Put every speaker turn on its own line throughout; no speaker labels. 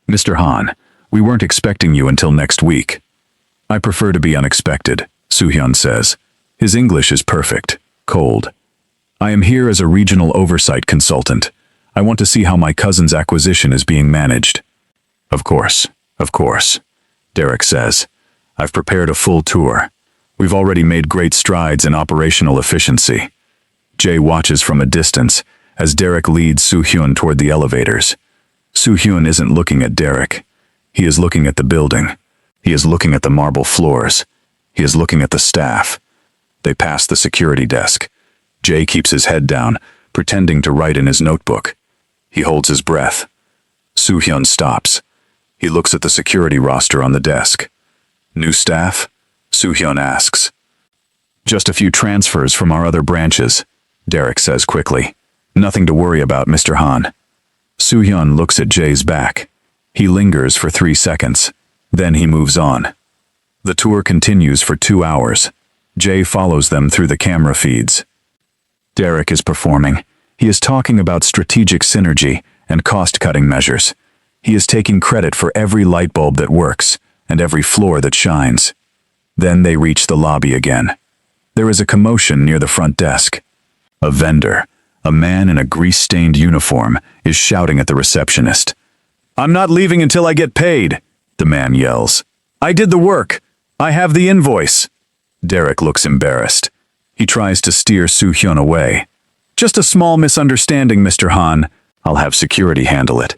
Mr. Han, we weren't expecting you until next week. I prefer to be unexpected, Soo-hyun says. His English is perfect, cold. I am here as a regional oversight consultant. I want to see how my cousin's acquisition is being managed. Of course, Derek says. I've prepared a full tour. We've already made great strides in operational efficiency. Jae watches from a distance as Derek leads Soo-hyun toward the elevators. Soo-hyun isn't looking at Derek. He is looking at the building. He is looking at the marble floors. He is looking at the staff. They pass the security desk. Jae keeps his head down, pretending to write in his notebook. He holds his breath. Soo-hyun stops. He looks at the security roster on the desk. New staff? Soo-hyun asks. Just a few transfers from our other branches, Derek says quickly. Nothing to worry about, Mr. Han. Soo-hyun looks at Jae's back. He lingers for 3 seconds. Then he moves on. The tour continues for 2 hours. Jae follows them through the camera feeds. Derek is performing. He is talking about strategic synergy and cost-cutting measures. He is taking credit for every light bulb that works and every floor that shines. Then they reach the lobby again. There is a commotion near the front desk. A vendor, a man in a grease-stained uniform, is shouting at the receptionist. "I'm not leaving until I get paid," the man yells. "I did the work. I have the invoice." Derek looks embarrassed. He tries to steer Soo-hyun away. "Just a small misunderstanding, Mr. Han. I'll have security handle it."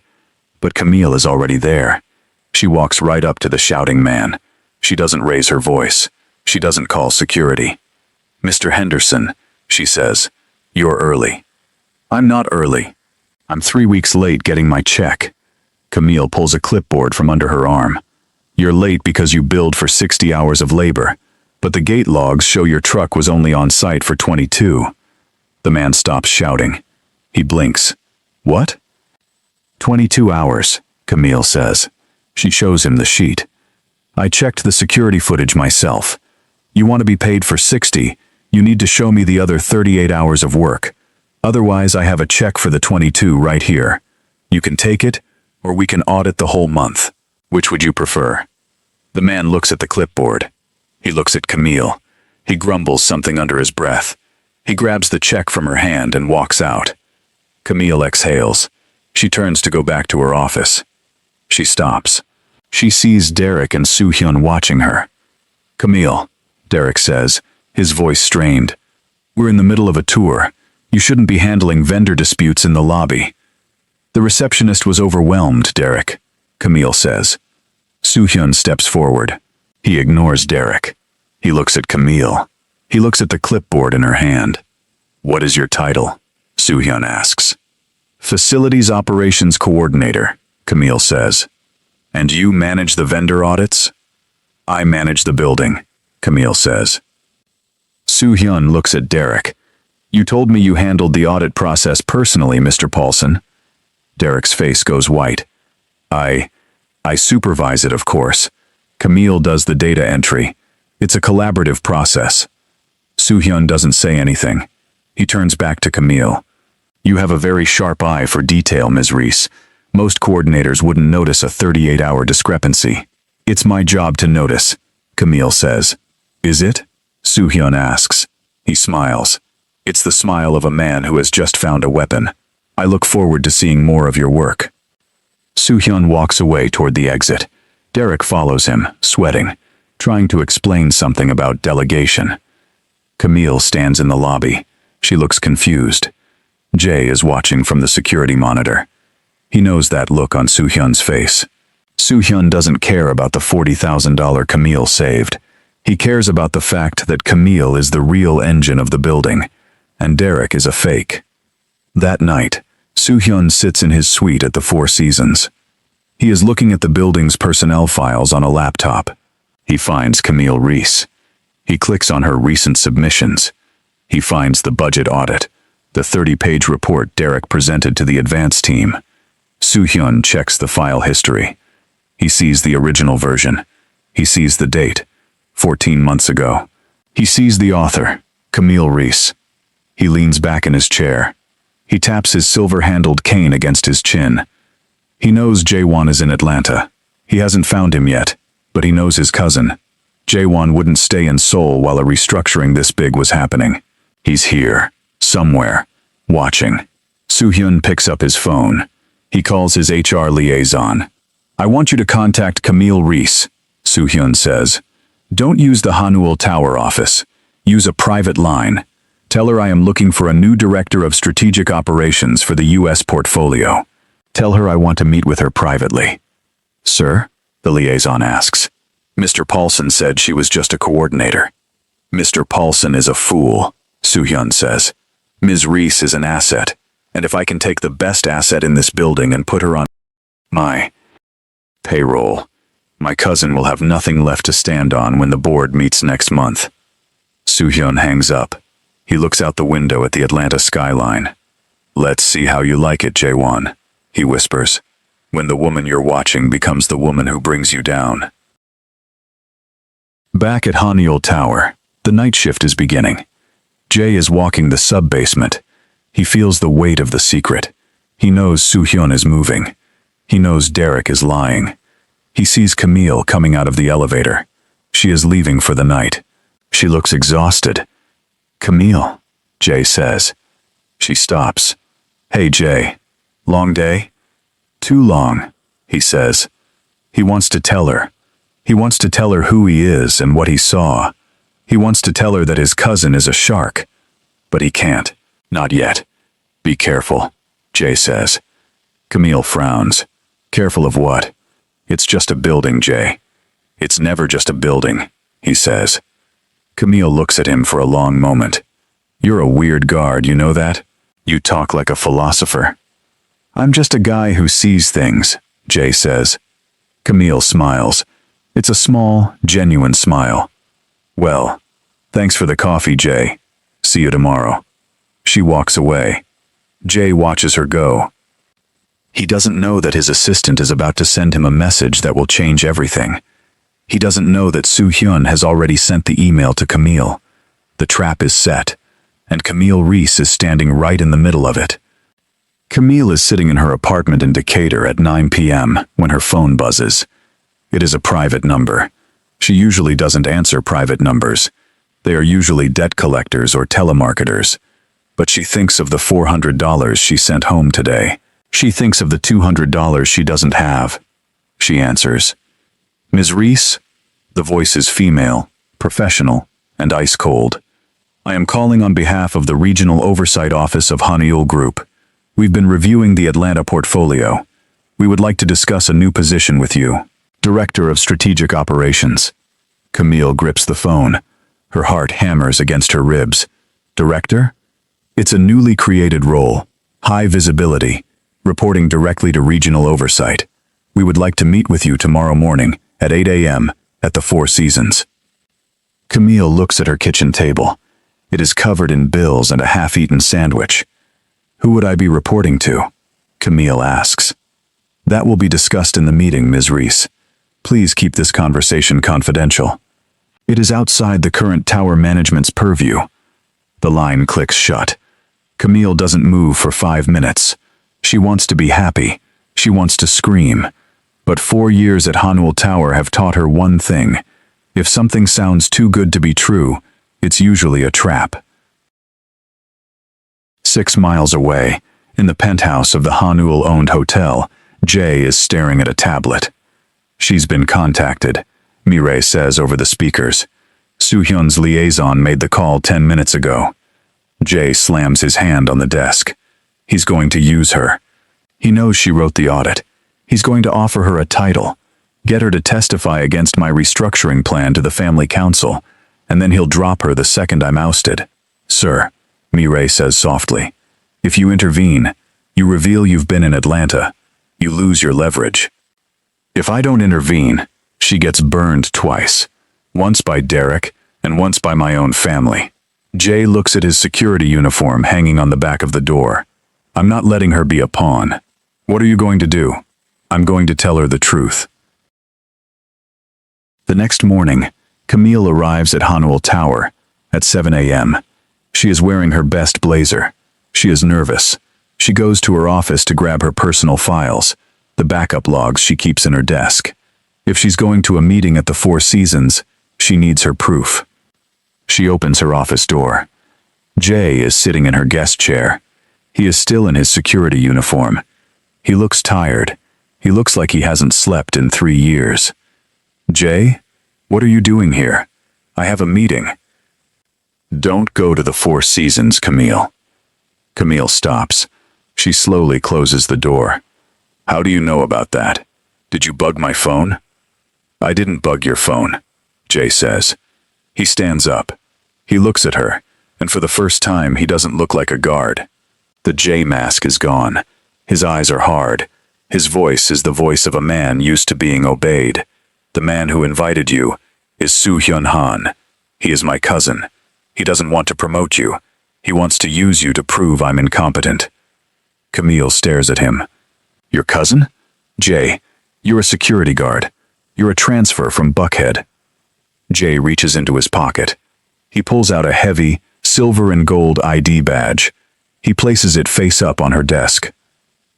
But Camille is already there. She walks right up to the shouting man. She doesn't raise her voice. She doesn't call security. "Mr. Henderson," she says, "you're early." "I'm not early. I'm 3 weeks late getting my check." Camille pulls a clipboard from under her arm. "You're late because you billed for 60 hours of labor, but the gate logs show your truck was only on site for 22. The man stops shouting. He blinks. "What?" 22 hours, Camille says. She shows him the sheet. "I checked the security footage myself. You want to be paid for 60, you need to show me the other 38 hours of work. Otherwise, I have a check for the 22 right here. You can take it, or we can audit the whole month. Which would you prefer?" The man looks at the clipboard. He looks at Camille. He grumbles something under his breath. He grabs the check from her hand and walks out. Camille exhales. She turns to go back to her office. She stops. She sees Derek and Soo-hyun watching her. "Camille," Derek says, his voice strained. "We're in the middle of a tour. You shouldn't be handling vendor disputes in the lobby." "The receptionist was overwhelmed, Derek," Camille says. Soo-hyun steps forward. He ignores Derek. He looks at Camille. He looks at the clipboard in her hand. "What is your title?" Soo-hyun asks. "Facilities Operations Coordinator," Camille says. "And you manage the vendor audits?" "I manage the building," Camille says. Soo-hyun looks at Derek. "You told me you handled the audit process personally, Mr. Paulson." Derek's face goes white. I supervise it, of course. Camille does the data entry. It's a collaborative process." Soo-hyun doesn't say anything. He turns back to Camille. "You have a very sharp eye for detail, Ms. Reese. Most coordinators wouldn't notice a 38-hour discrepancy." "It's my job to notice," Camille says. "Is it?" Soo-hyun asks. He smiles. It's the smile of a man who has just found a weapon. "I look forward to seeing more of your work." Soo-hyun walks away toward the exit. Derek follows him, sweating, trying to explain something about delegation. Camille stands in the lobby. She looks confused. Jae is watching from the security monitor. He knows that look on Soo-hyun's face. Soo-hyun doesn't care about the $40,000 Camille saved. He cares about the fact that Camille is the real engine of the building, and Derek is a fake. That night, Soo-hyun sits in his suite at the Four Seasons. He is looking at the building's personnel files on a laptop. He finds Camille Reese. He clicks on her recent submissions. He finds the budget audit, the 30-page report Derek presented to the advance team. Soo-hyun checks the file history. He sees the original version. He sees the date, 14 months ago. He sees the author, Camille Reese. He leans back in his chair. He taps his silver-handled cane against his chin. He knows Jae-won is in Atlanta. He hasn't found him yet, but he knows his cousin. Jae-won wouldn't stay in Seoul while a restructuring this big was happening. He's here, somewhere, watching. Soo-hyun picks up his phone. He calls his HR liaison. "I want you to contact Camille Reese," Soo-hyun says. "Don't use the Hanwol Tower office. Use a private line. Tell her I am looking for a new director of strategic operations for the U.S. portfolio. Tell her I want to meet with her privately." "Sir?" the liaison asks. "Mr. Paulson said she was just a coordinator." "Mr. Paulson is a fool," Soo-hyun says. "Ms. Reese is an asset, and if I can take the best asset in this building and put her on my payroll, my cousin will have nothing left to stand on when the board meets next month." Soo-hyun hangs up. He looks out the window at the Atlanta skyline. "Let's see how you like it, Jae-won," he whispers, "when the woman you're watching becomes the woman who brings you down." Back at Hanwol Tower, the night shift is beginning. Jae is walking the sub-basement. He feels the weight of the secret. He knows Soo-hyun is moving. He knows Derek is lying. He sees Camille coming out of the elevator. She is leaving for the night. She looks exhausted. "Camille," Jae says. She stops. "Hey, Jae. Long day?" "Too long," he says. He wants to tell her. He wants to tell her who he is and what he saw. He wants to tell her that his cousin is a shark. But he can't. Not yet. "Be careful," Jae says. Camille frowns. "Careful of what?" "It's just a building, Jae." "It's never just a building," he says. Camille looks at him for a long moment. "You're a weird guard, you know that? You talk like a philosopher." "I'm just a guy who sees things," Jae says. Camille smiles. It's a small, genuine smile. "Well, thanks for the coffee, Jae. See you tomorrow." She walks away. Jae watches her go. He doesn't know that his assistant is about to send him a message that will change everything. He doesn't know that Soo-hyun has already sent the email to Camille. The trap is set, and Camille Reese is standing right in the middle of it. Camille is sitting in her apartment in Decatur at 9 p.m. when her phone buzzes. It is a private number. She usually doesn't answer private numbers. They are usually debt collectors or telemarketers. But she thinks of the $400 she sent home today. She thinks of the $200 she doesn't have. She answers. "Ms. Reese?" The voice is female, professional, and ice cold. "I am calling on behalf of the Regional Oversight Office of Hanwol Group. We've been reviewing the Atlanta portfolio. We would like to discuss a new position with you. Director of Strategic Operations." Camille grips the phone. Her heart hammers against her ribs. "Director?" It's a newly created role, high visibility, reporting directly to regional oversight. We would like to meet with you tomorrow morning at 8 a.m. at the Four Seasons. Camille looks at her kitchen table. It is covered in bills and a half-eaten sandwich. "Who would I be reporting to?" Camille asks. "That will be discussed in the meeting, Ms. Reese. Please keep this conversation confidential. It is outside the current tower management's purview." The line clicks shut. Camille doesn't move for 5 minutes. She wants to be happy. She wants to scream. But 4 years at Hanwol Tower have taught her one thing. If something sounds too good to be true, it's usually a trap. 6 miles away, in the penthouse of the Hanwol-owned hotel, Jae is staring at a tablet. "She's been contacted," Mireille says over the speakers. "Soo-hyun's liaison made the call 10 minutes ago." Jae slams his hand on the desk. He's going to use her. He knows she wrote the audit. He's going to offer her a title, get her to testify against my restructuring plan to the family council, and then he'll drop her the second I'm ousted. "Sir," Mireille says softly, "if you intervene, you reveal you've been in Atlanta. You lose your leverage." "If I don't intervene, she gets burned twice. Once by Derek, and once by my own family." Jae looks at his security uniform hanging on the back of the door. "I'm not letting her be a pawn. What are you going to do?" "I'm going to tell her the truth." The next morning, Camille arrives at Hanwol Tower at 7 a.m. She is wearing her best blazer. She is nervous. She goes to her office to grab her personal files. the backup logs she keeps in her desk. If she's going to a meeting at the Four Seasons, she needs her proof. She opens her office door. Jay is sitting in her guest chair. He is still in his security uniform. He looks tired. He looks like he hasn't slept in 3 years. Jay, what are you doing here? I have a meeting. Don't go to the Four Seasons, Camille. Camille stops. She slowly closes the door. How do you know about that? Did you bug my phone? I didn't bug your phone, Jay says. He stands up. He looks at her, and for the first time he doesn't look like a guard. The Jay mask is gone. His eyes are hard. His voice is the voice of a man used to being obeyed. The man who invited you is CEO Han. He is my cousin. He doesn't want to promote you. He wants to use you to prove I'm incompetent. Camille stares at him. Your cousin? Jay, you're a security guard. You're a transfer from Buckhead. Jay reaches into his pocket. He pulls out a heavy, silver and gold ID badge. He places it face up on her desk.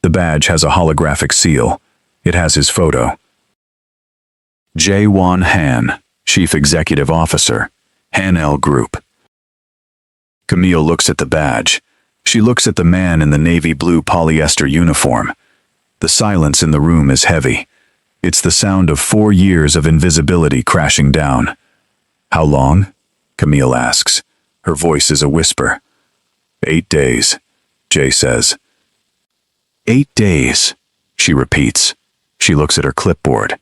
The badge has a holographic seal. It has his photo. Jae-won Han, Chief Executive Officer, Han Group. Camille looks at the badge. She looks at the man in the navy blue polyester uniform. The silence in the room is heavy. It's the sound of 4 years of invisibility crashing down. How long? Camille asks. Her voice is a whisper. 8 days, Jay says. 8 days, she repeats. She looks at her clipboard.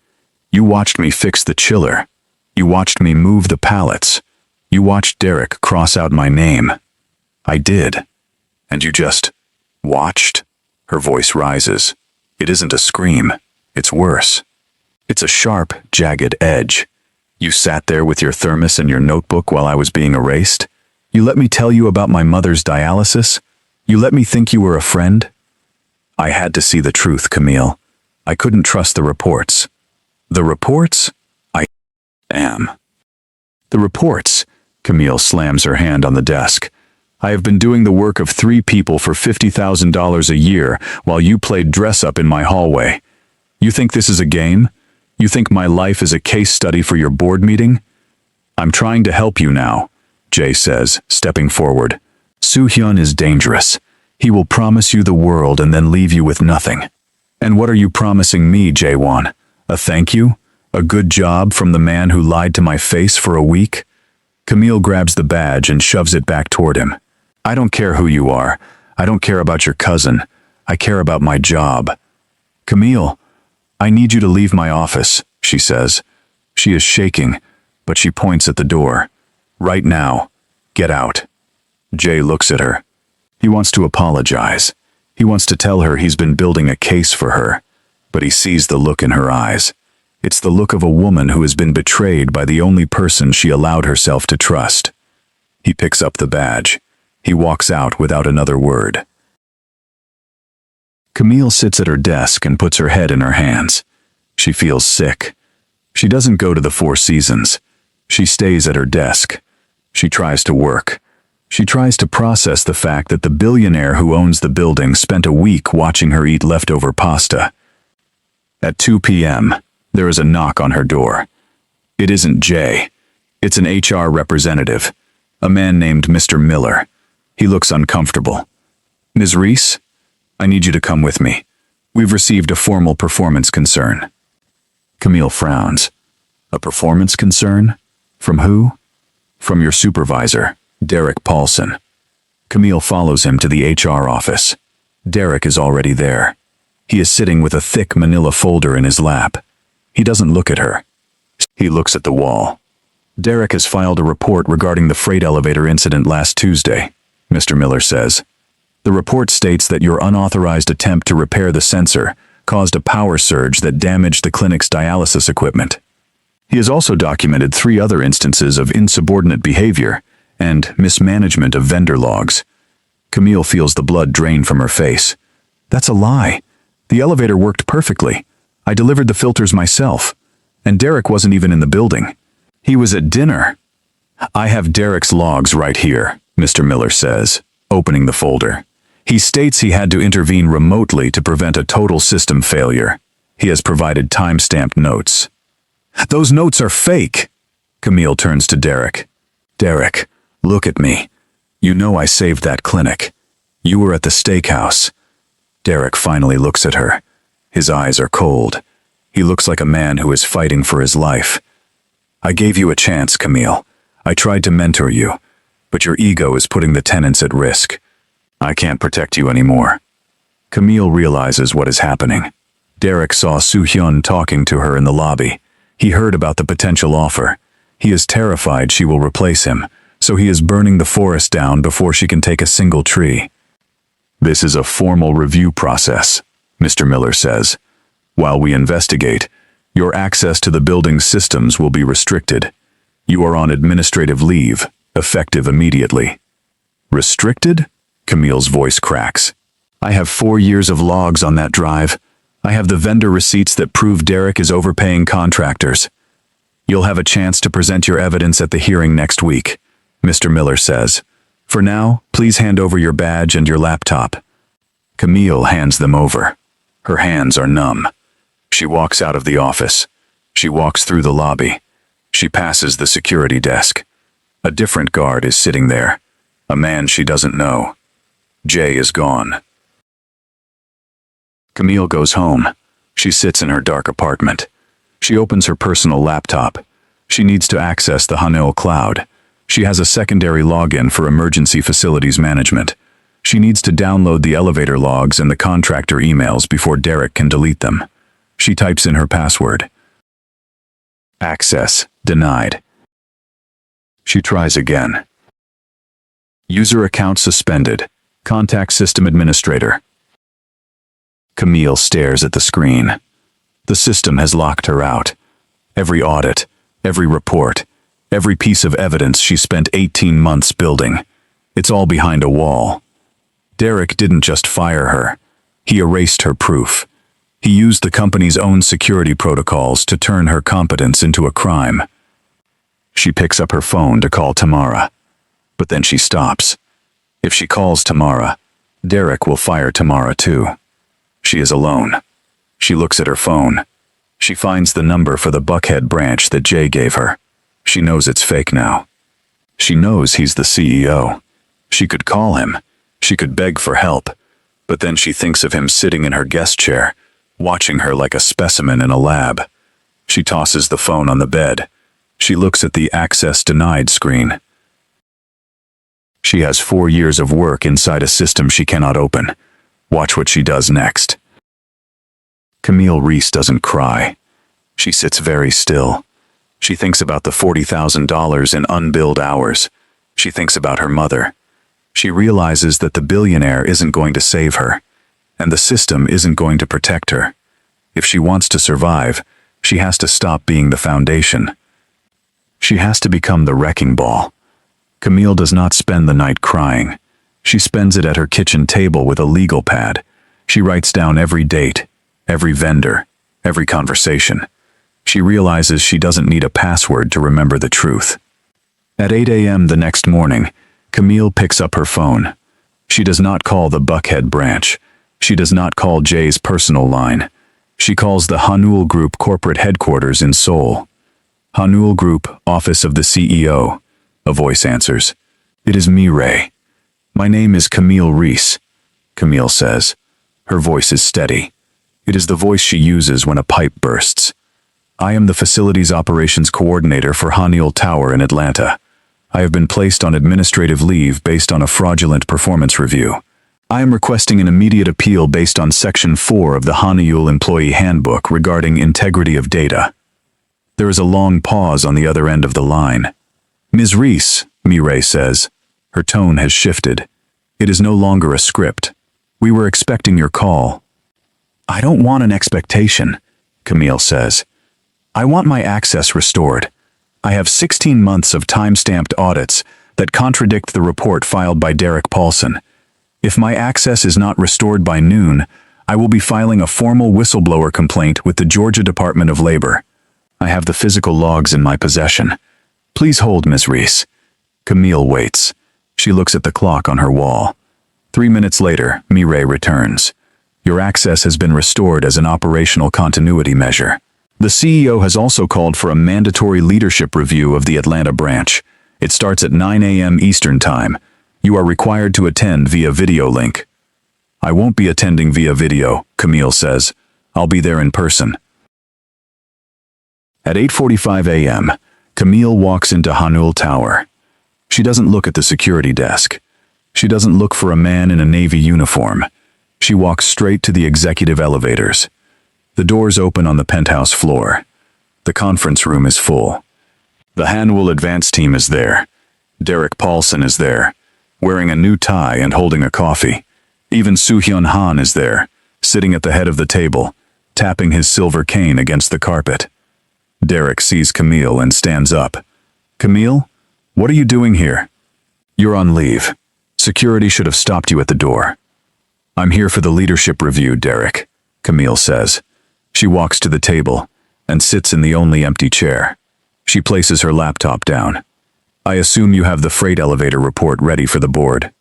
You watched me fix the chiller. You watched me move the pallets. You watched Derek cross out my name. I did. And you just watched? Her voice rises. It isn't a scream. It's worse. It's a sharp, jagged edge. You sat there with your thermos and your notebook while I was being erased. You let me tell you about my mother's dialysis. You let me think you were a friend. I had to see the truth, Camille. I couldn't trust the reports. The reports? I am. The reports. Camille slams her hand on the desk. I have been doing the work of 3 people for $50,000 a year while you played dress-up in my hallway. You think this is a game? You think my life is a case study for your board meeting? I'm trying to help you now, Jay says, stepping forward. Soo-hyun is dangerous. He will promise you the world and then leave you with nothing. And what are you promising me, Jae-won? A thank you? A good job from the man who lied to my face for a week? Camille grabs the badge and shoves it back toward him. I don't care who you are. I don't care about your cousin. I care about my job. Camille, I need you to leave my office, she says. She is shaking, but she points at the door. Right now. Get out. Jay looks at her. He wants to apologize. He wants to tell her he's been building a case for her, but he sees the look in her eyes. It's the look of a woman who has been betrayed by the only person she allowed herself to trust. He picks up the badge. He walks out without another word. Camille sits at her desk and puts her head in her hands. She feels sick. She doesn't go to the Four Seasons. She stays at her desk. She tries to work. She tries to process the fact that the billionaire who owns the building spent a week watching her eat leftover pasta. At 2 p.m., there is a knock on her door. It isn't Jay. It's an HR representative, a man named Mr. Miller. He looks uncomfortable. Ms. Reese, I need you to come with me. We've received a formal performance concern. Camille frowns. A performance concern? From who? From your supervisor, Derek Paulson. Camille follows him to the HR office. Derek is already there. He is sitting with a thick manila folder in his lap. He doesn't look at her. He looks at the wall. Derek has filed a report regarding the freight elevator incident last Tuesday, Mr. Miller says. The report states that your unauthorized attempt to repair the sensor caused a power surge that damaged the clinic's dialysis equipment. He has also documented 3 other instances of insubordinate behavior and mismanagement of vendor logs. Camille feels the blood drain from her face. That's a lie. The elevator worked perfectly. I delivered the filters myself. And Derek wasn't even in the building. He was at dinner. I have Derek's logs right here, Mr. Miller says, opening the folder. He states he had to intervene remotely to prevent a total system failure. He has provided time-stamped notes. Those notes are fake! Camille turns to Derek. Derek, look at me. You know I saved that clinic. You were at the steakhouse. Derek finally looks at her. His eyes are cold. He looks like a man who is fighting for his life. I gave you a chance, Camille. I tried to mentor you, but your ego is putting the tenants at risk. I can't protect you anymore. Camille realizes what is happening. Derek saw Soo-hyun talking to her in the lobby. He heard about the potential offer. He is terrified she will replace him, so he is burning the forest down before she can take a single tree. This is a formal review process, Mr. Miller says. While we investigate, your access to the building's systems will be restricted. You are on administrative leave, effective immediately. Restricted? Camille's voice cracks. I have 4 years of logs on that drive. I have the vendor receipts that prove Derek is overpaying contractors. You'll have a chance to present your evidence at the hearing next week, Mr. Miller says. For now, please hand over your badge and your laptop. Camille hands them over. Her hands are numb. She walks out of the office. She walks through the lobby. She passes the security desk. A different guard is sitting there. A man she doesn't know. Jay is gone. Camille goes home. She sits in her dark apartment. She opens her personal laptop. She needs to access the Hanul cloud. She has a secondary login for emergency facilities management. She needs to download the elevator logs and the contractor emails before Derek can delete them. She types in her password. Access denied. She tries again. User account suspended. Contact system administrator. Camille stares at the screen. The system has locked her out. Every audit, every report, every piece of evidence she spent 18 months building. It's all behind a wall. Derek didn't just fire her. He erased her proof. He used the company's own security protocols to turn her competence into a crime. She picks up her phone to call Tamara. But then she stops. If she calls Tamara, Derek will fire Tamara too. She is alone. She looks at her phone. She finds the number for the Buckhead branch that Jay gave her. She knows it's fake now. She knows he's the CEO. She could call him. She could beg for help. But then she thinks of him sitting in her guest chair, watching her like a specimen in a lab. She tosses the phone on the bed. She looks at the access denied screen. She has 4 years of work inside a system she cannot open. Watch what she does next. Camille Reese doesn't cry. She sits very still. She thinks about the $40,000 in unbilled hours. She thinks about her mother. She realizes that the billionaire isn't going to save her, and the system isn't going to protect her. If she wants to survive, she has to stop being the foundation. She has to become the wrecking ball. Camille does not spend the night crying. She spends it at her kitchen table with a legal pad. She writes down every date, every vendor, every conversation. She realizes she doesn't need a password to remember the truth. At 8 a.m. the next morning, Camille picks up her phone. She does not call the Buckhead branch. She does not call Jay's personal line. She calls the Hanul Group corporate headquarters in Seoul. Hanul Group, office of the CEO. A voice answers. It is me, Ray. My name is Camille Reese, Camille says. Her voice is steady. It is the voice she uses when a pipe bursts. I am the facilities operations coordinator for Hanul Tower in Atlanta. I have been placed on administrative leave based on a fraudulent performance review. I am requesting an immediate appeal based on Section 4 of the Hanul Employee Handbook regarding integrity of data. There is a long pause on the other end of the line. Ms. Reese, Mireille says. Her tone has shifted. It is no longer a script. We were expecting your call. I don't want an expectation, Camille says. I want my access restored. I have 16 months of time-stamped audits that contradict the report filed by Derek Paulson. If my access is not restored by noon, I will be filing a formal whistleblower complaint with the Georgia Department of Labor. I have the physical logs in my possession. Please hold, Ms. Reese. Camille waits. She looks at the clock on her wall. 3 minutes later, Mireille returns. Your access has been restored as an operational continuity measure. The CEO has also called for a mandatory leadership review of the Atlanta branch. It starts at 9 a.m. Eastern Time. You are required to attend via video link. I won't be attending via video, Camille says. I'll be there in person. At 8:45 a.m., Camille walks into Hanul Tower. She doesn't look at the security desk. She doesn't look for a man in a Navy uniform. She walks straight to the executive elevators. The doors open on the penthouse floor. The conference room is full. The Hanul advance team is there. Derek Paulson is there, wearing a new tie and holding a coffee. Even CEO Han is there, sitting at the head of the table, tapping his silver cane against the carpet. Derek sees Camille and stands up. Camille, what are you doing here? You're on leave. Security should have stopped you at the door. I'm here for the leadership review, Derek, Camille says. She walks to the table and sits in the only empty chair. She places her laptop down. I assume you have the freight elevator report ready for the board.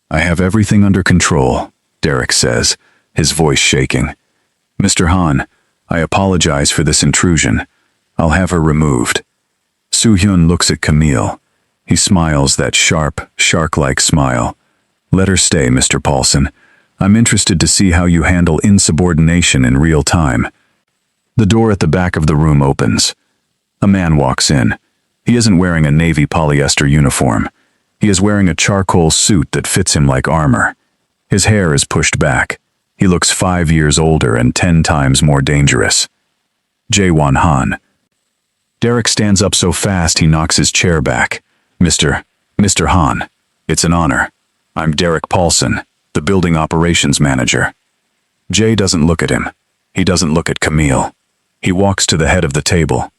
I have everything under control, Derek says, his voice shaking. Mr. Han, I apologize for this intrusion. I'll have her removed. Soo-hyun looks at Camille. He smiles that sharp, shark-like smile. Let her stay, Mr. Paulson. I'm interested to see how you handle insubordination in real time. The door at the back of the room opens. A man walks in. He isn't wearing a navy polyester uniform. He is wearing a charcoal suit that fits him like armor. His hair is pushed back. He looks 5 years older and 10 times more dangerous. Jae-won Han. Derek stands up so fast he knocks his chair back. Mr. Han, it's an honor. I'm Derek Paulson, the building operations manager. Jay doesn't look at him. He doesn't look at Camille. He walks to the head of the table.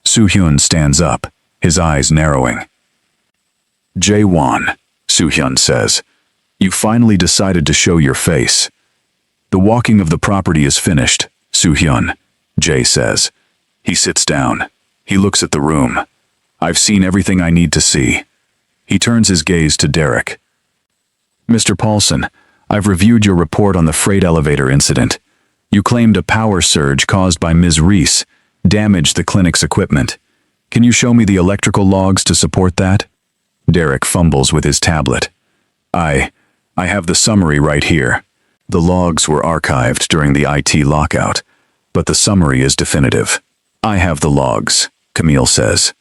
Soo-hyun stands up, his eyes narrowing. Jae-won, Soo-hyun says, you finally decided to show your face. The walking of the property is finished, Soo-hyun, Jay says. He sits down. He looks at the room. I've seen everything I need to see. He turns his gaze to Derek. Mr. Paulson, I've reviewed your report on the freight elevator incident. You claimed a power surge caused by Ms. Reese damaged the clinic's equipment. Can you show me the electrical logs to support that? Derek fumbles with his tablet. I have the summary right here. The logs were archived during the IT lockout, but the summary is definitive. I have the logs, Camille says.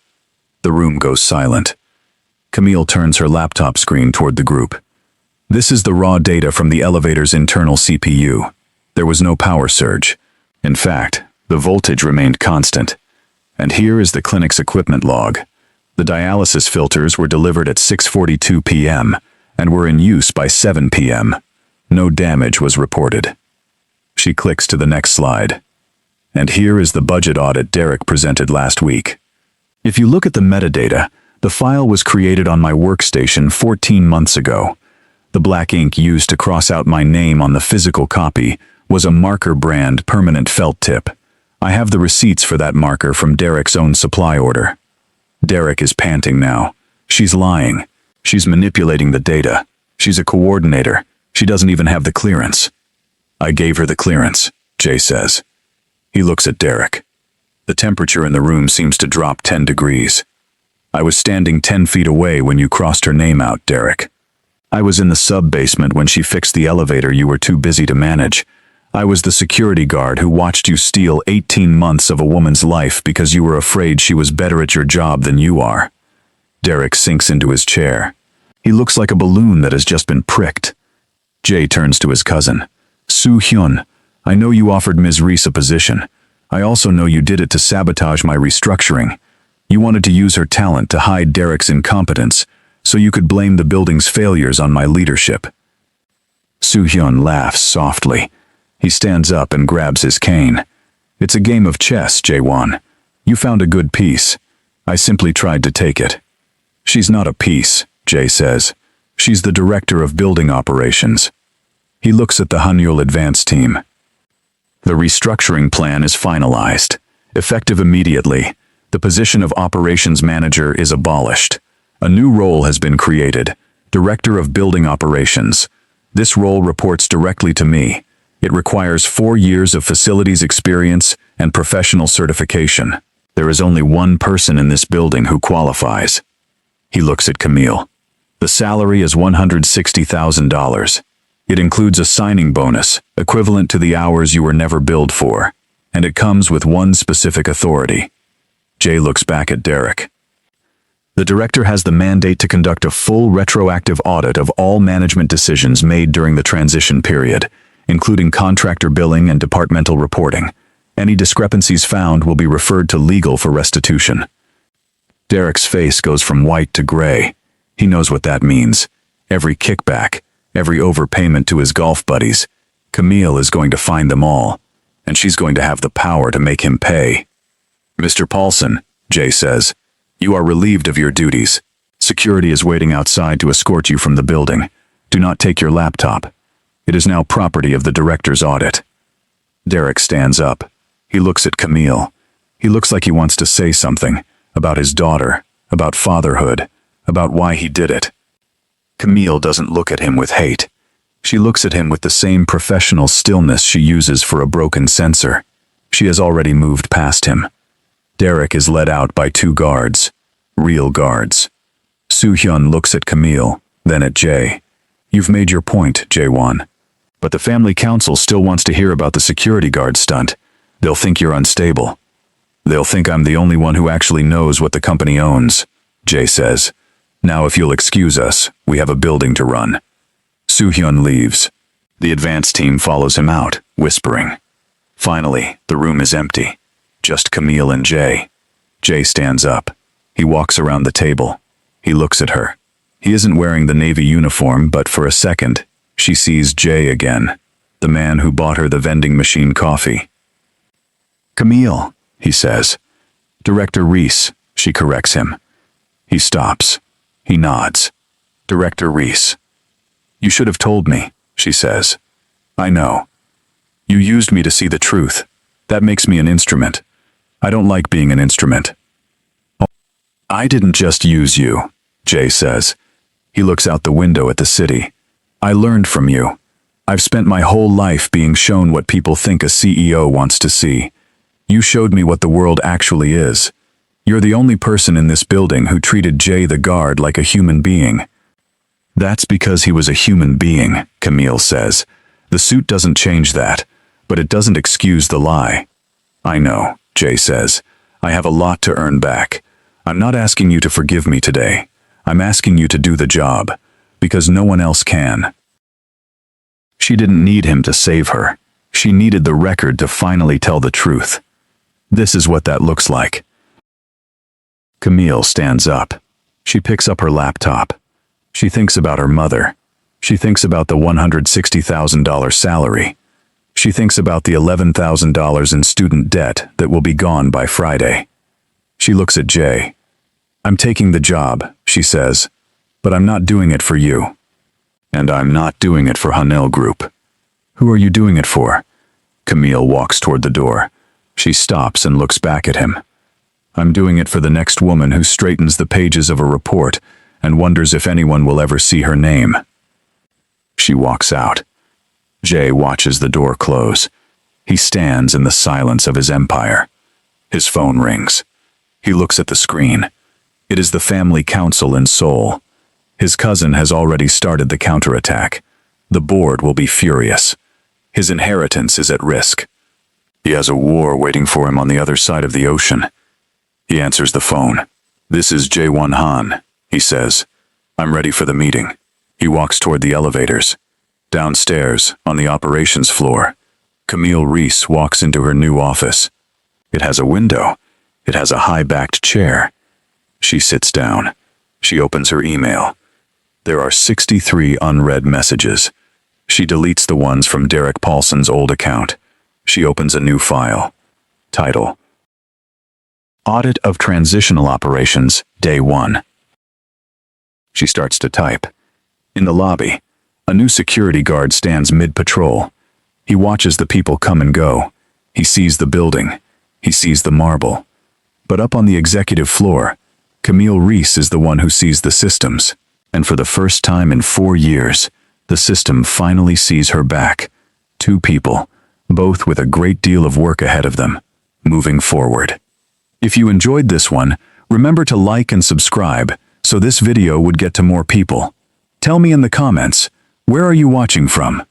The room goes silent. Camille turns her laptop screen toward the group. This is the raw data from the elevator's internal CPU. There was no power surge. In fact, the voltage remained constant. And here is the clinic's equipment log. The dialysis filters were delivered at 6:42 p.m. and were in use by 7 p.m. No damage was reported. She clicks to the next slide. And here is the budget audit Derek presented last week. If you look at the metadata, the file was created on my workstation 14 months ago. The black ink used to cross out my name on the physical copy was a marker brand permanent felt tip. I have the receipts for that marker from Derek's own supply order. Derek is panting now. She's lying. She's manipulating the data. She's a coordinator. She doesn't even have the clearance. I gave her the clearance, Jay says. He looks at Derek. The temperature in the room seems to drop 10 degrees. I was standing 10 feet away when you crossed her name out, Derek. I was in the sub-basement when she fixed the elevator you were too busy to manage. I was the security guard who watched you steal 18 months of a woman's life because you were afraid she was better at your job than you are. Derek sinks into his chair. He looks like a balloon that has just been pricked. Jay turns to his cousin. Soo-hyun, I know you offered Ms. Reese a position. I also know you did it to sabotage my restructuring. You wanted to use her talent to hide Derek's incompetence, so you could blame the building's failures on my leadership. Soo-hyun laughs softly. He stands up and grabs his cane. It's a game of chess, Jae-won. You found a good piece. I simply tried to take it. She's not a piece, Jay says. She's the director of building operations. He looks at the Hanul advance team. The restructuring plan is finalized. Effective immediately, the position of operations manager is abolished. A new role has been created, Director of Building Operations. This role reports directly to me. It requires 4 years of facilities experience and professional certification. There is only one person in this building who qualifies. He looks at Camille. The salary is $160,000. It includes a signing bonus, equivalent to the hours you were never billed for, and it comes with one specific authority. Jay looks back at Derek. The director has the mandate to conduct a full retroactive audit of all management decisions made during the transition period, including contractor billing and departmental reporting. Any discrepancies found will be referred to legal for restitution. Derek's face goes from white to gray. He knows what that means. Every kickback, every overpayment to his golf buddies. Camille is going to find them all, and she's going to have the power to make him pay. Mr. Paulson, Jay says, you are relieved of your duties. Security is waiting outside to escort you from the building. Do not take your laptop. It is now property of the director's audit. Derek stands up. He looks at Camille. He looks like he wants to say something about his daughter, about fatherhood, about why he did it. Camille doesn't look at him with hate. She looks at him with the same professional stillness she uses for a broken sensor. She has already moved past him. Derek is led out by 2 guards. Real guards. Soo-hyun looks at Camille, then at Jay. You've made your point, Jae-won. But the family council still wants to hear about the security guard stunt. They'll think you're unstable. They'll think I'm the only one who actually knows what the company owns, Jay says. Now if you'll excuse us, we have a building to run. Soo-hyun leaves. The advance team follows him out, whispering. Finally, the room is empty. Just Camille and Jay. Jay stands up. He walks around the table. He looks at her. He isn't wearing the Navy uniform, but for a second, she sees Jay again, the man who bought her the vending machine coffee. Camille, he says. Director Reese, she corrects him. He stops. He nods. Director Reese. You should have told me, she says. I know. You used me to see the truth. That makes me an instrument. I don't like being an instrument. I didn't just use you, Jay says. He looks out the window at the city. I learned from you. I've spent my whole life being shown what people think a CEO wants to see. You showed me what the world actually is. You're the only person in this building who treated Jay the guard like a human being. That's because he was a human being, Camille says. The suit doesn't change that, but it doesn't excuse the lie. I know, Jay says. I have a lot to earn back. I'm not asking you to forgive me today. I'm asking you to do the job, because no one else can. She didn't need him to save her. She needed the record to finally tell the truth. This is what that looks like. Camille stands up. She picks up her laptop. She thinks about her mother. She thinks about the $160,000 salary. She thinks about the $11,000 in student debt that will be gone by Friday. She looks at Jay. I'm taking the job, she says, but I'm not doing it for you. And I'm not doing it for Hanel Group. Who are you doing it for? Camille walks toward the door. She stops and looks back at him. I'm doing it for the next woman who straightens the pages of a report and wonders if anyone will ever see her name. She walks out. Jay watches the door close. He stands in the silence of his empire. His phone rings. He looks at the screen. It is the family council in Seoul. His cousin has already started the counterattack. The board will be furious. His inheritance is at risk. He has a war waiting for him on the other side of the ocean. He answers the phone. This is Jae-won Han, he says. I'm ready for the meeting. He walks toward the elevators. Downstairs, on the operations floor, Camille Reese walks into her new office. It has a window. It has a high-backed chair. She sits down. She opens her email. There are 63 unread messages. She deletes the ones from Derek Paulson's old account. She opens a new file. Title: Audit of Transitional Operations, Day 1. She starts to type. In the lobby, a new security guard stands mid-patrol. He watches the people come and go. He sees the building. He sees the marble. But up on the executive floor, Camille Reese is the one who sees the systems. And for the first time in 4 years, the system finally sees her back. Two people, both with a great deal of work ahead of them, moving forward. If you enjoyed this one, remember to like and subscribe so this video would get to more people. Tell me in the comments, where are you watching from?